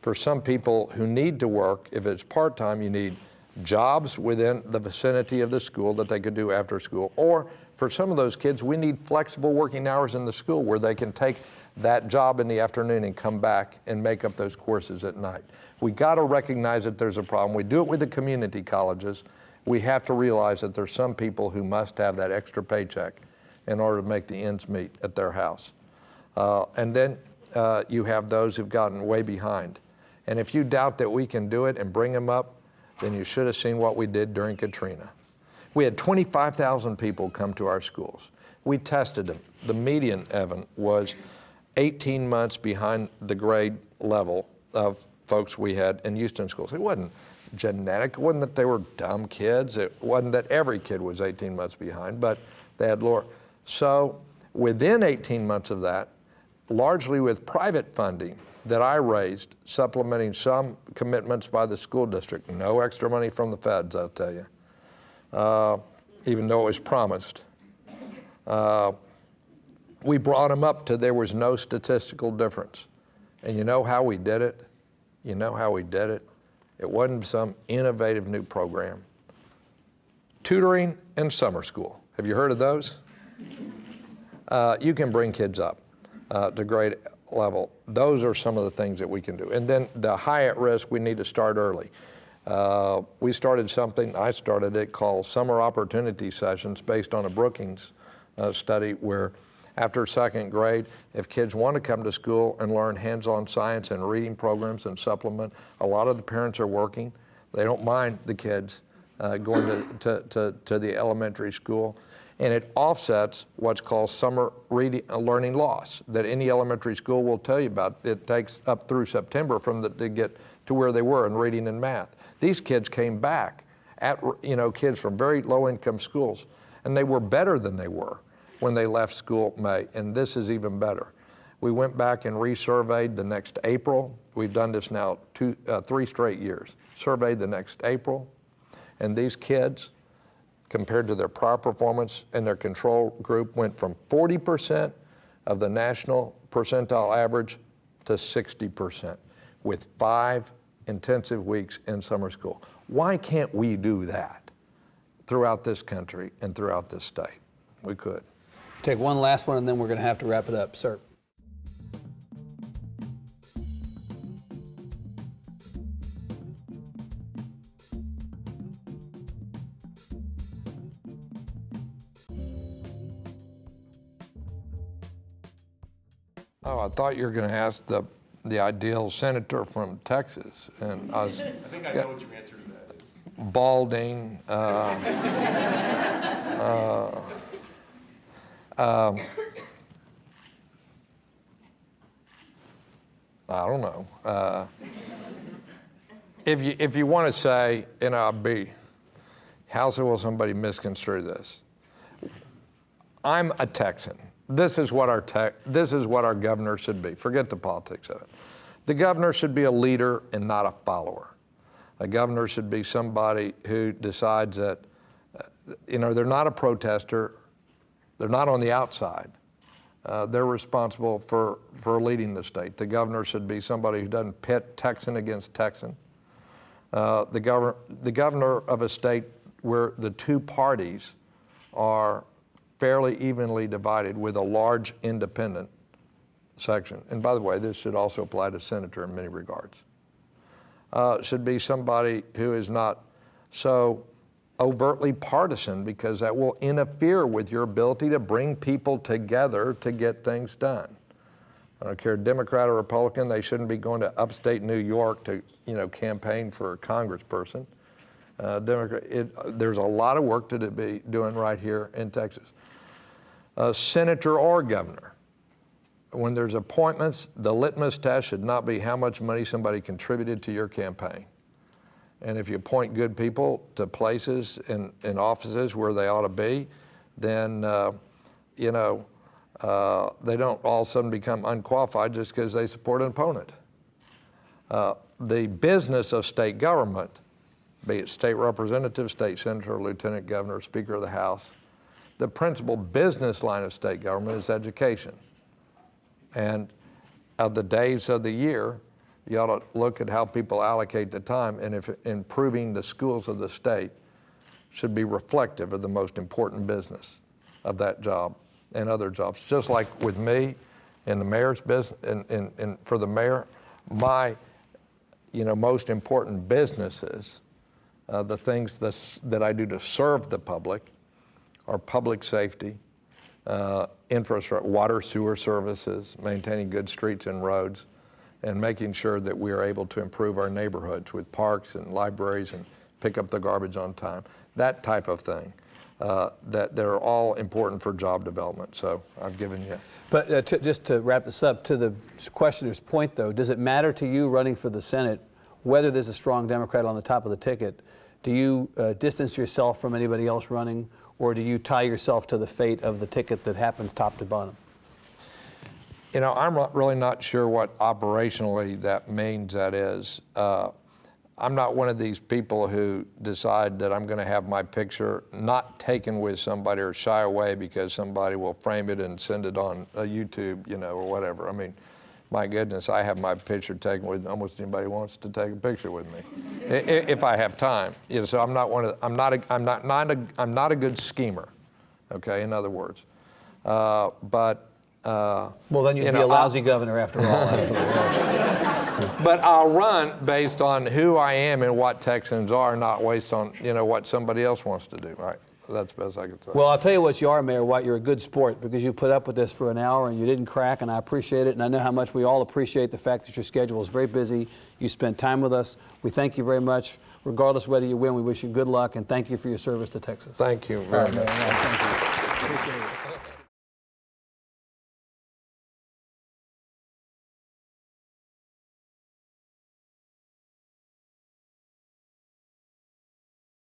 For some people who need to work, if it's part-time, you need jobs within the vicinity of the school that they could do after school. Or for some of those kids, we need flexible working hours in the school where they can take that job in the afternoon and come back and make up those courses at night. We got to recognize that there's a problem. We do it with the community colleges. We have to realize that there's some people who must have that extra paycheck in order to make the ends meet at their house. And then you have those who've gotten way behind. And if you doubt that we can do it and bring them up, then you should have seen what we did during Katrina. We had 25,000 people come to our schools. We tested them. The median, Evan, was 18 months behind the grade level of folks we had in Houston schools. It wasn't genetic. It wasn't that they were dumb kids. It wasn't that every kid was 18 months behind, but they had lower. So within 18 months of that, largely with private funding that I raised, supplementing some commitments by the school district, no extra money from the feds, I'll tell you, even though it was promised. We brought them up to there was no statistical difference. And you know how we did it? You know how we did it? It wasn't some innovative new program. Tutoring and summer school. Have you heard of those? You can bring kids up to grade level. Those are some of the things that we can do. And then the high at risk, we need to start early. We started something, I started it, called Summer Opportunity Sessions based on a Brookings study where after second grade, if kids want to come to school and learn hands-on science and reading programs and supplement, a lot of the parents are working. They don't mind the kids going to the elementary school. And it offsets what's called summer learning loss that any elementary school will tell you about. It takes up through September to get to where they were in reading and math. These kids came back kids from very low-income schools, and they were better than they were when they left school May, and this is even better. We went back and resurveyed the next April. We've done this now 3 straight years. Surveyed the next April, and these kids, compared to their prior performance and their control group, went from 40% of the national percentile average to 60% with 5 intensive weeks in summer school. Why can't we do that throughout this country and throughout this state? We could. Take one last one, and then we're going to have to wrap it up. Sir. Oh, I thought you were going to ask the ideal senator from Texas, and I think I know what your answer to that is. Balding. I don't know. If you want to say, how will somebody misconstrue this? I'm a Texan. This is what our governor should be. Forget the politics of it. The governor should be a leader and not a follower. A governor should be somebody who decides that, they're not a protester. They're not on the outside. They're responsible for leading the state. The governor should be somebody who doesn't pit Texan against Texan. The governor of a state where the two parties are fairly evenly divided with a large independent section. And by the way, this should also apply to senator in many regards. Should be somebody who is not so overtly partisan, because that will interfere with your ability to bring people together to get things done. I don't care, Democrat or Republican, they shouldn't be going to upstate New York to, campaign for a congressperson. There's a lot of work to be doing right here in Texas. Senator or governor, when there's appointments, the litmus test should not be how much money somebody contributed to your campaign. And if you appoint good people to places in offices where they ought to be, then, they don't all of a sudden become unqualified just because they support an opponent. The business of state government, be it state representative, state senator, lieutenant governor, speaker of the House, the principal business line of state government is education. And of the days of the year, you ought to look at how people allocate the time, and if improving the schools of the state should be reflective of the most important business of that job and other jobs. Just like with me in the mayor's business, and for the mayor, my most important businesses, the things that I do to serve the public, are public safety, infrastructure, water, sewer services, maintaining good streets and roads, and making sure that we are able to improve our neighborhoods with parks and libraries and pick up the garbage on time, that type of thing. that they're all important for job development. So I've given you. But just to wrap this up, to the questioner's point, though, does it matter to you running for the Senate whether there's a strong Democrat on the top of the ticket? Do you distance yourself from anybody else running, or do you tie yourself to the fate of the ticket that happens top to bottom? You know, I'm really not sure what operationally that means that is. I'm not one of these people who decide that I'm going to have my picture not taken with somebody or shy away because somebody will frame it and send it on YouTube, you know, or whatever. I mean, my goodness, I have my picture taken with almost anybody who wants to take a picture with me, if I have time. You know, so I'm not one of. I'm not a good schemer. Okay, in other words, but. Well, then you'd be a lousy governor after all. But I'll run based on who I am and what Texans are, not based on, you know, what somebody else wants to do. Right? That's the best I can say. Well, I'll tell you what you are, Mayor White. You're a good sport because you put up with this for an hour and you didn't crack, and I appreciate it. And I know how much we all appreciate the fact that your schedule is very busy. You spent time with us. We thank you very much. Regardless whether you win, we wish you good luck and thank you for your service to Texas. Thank you very much. Thank you. Appreciate it.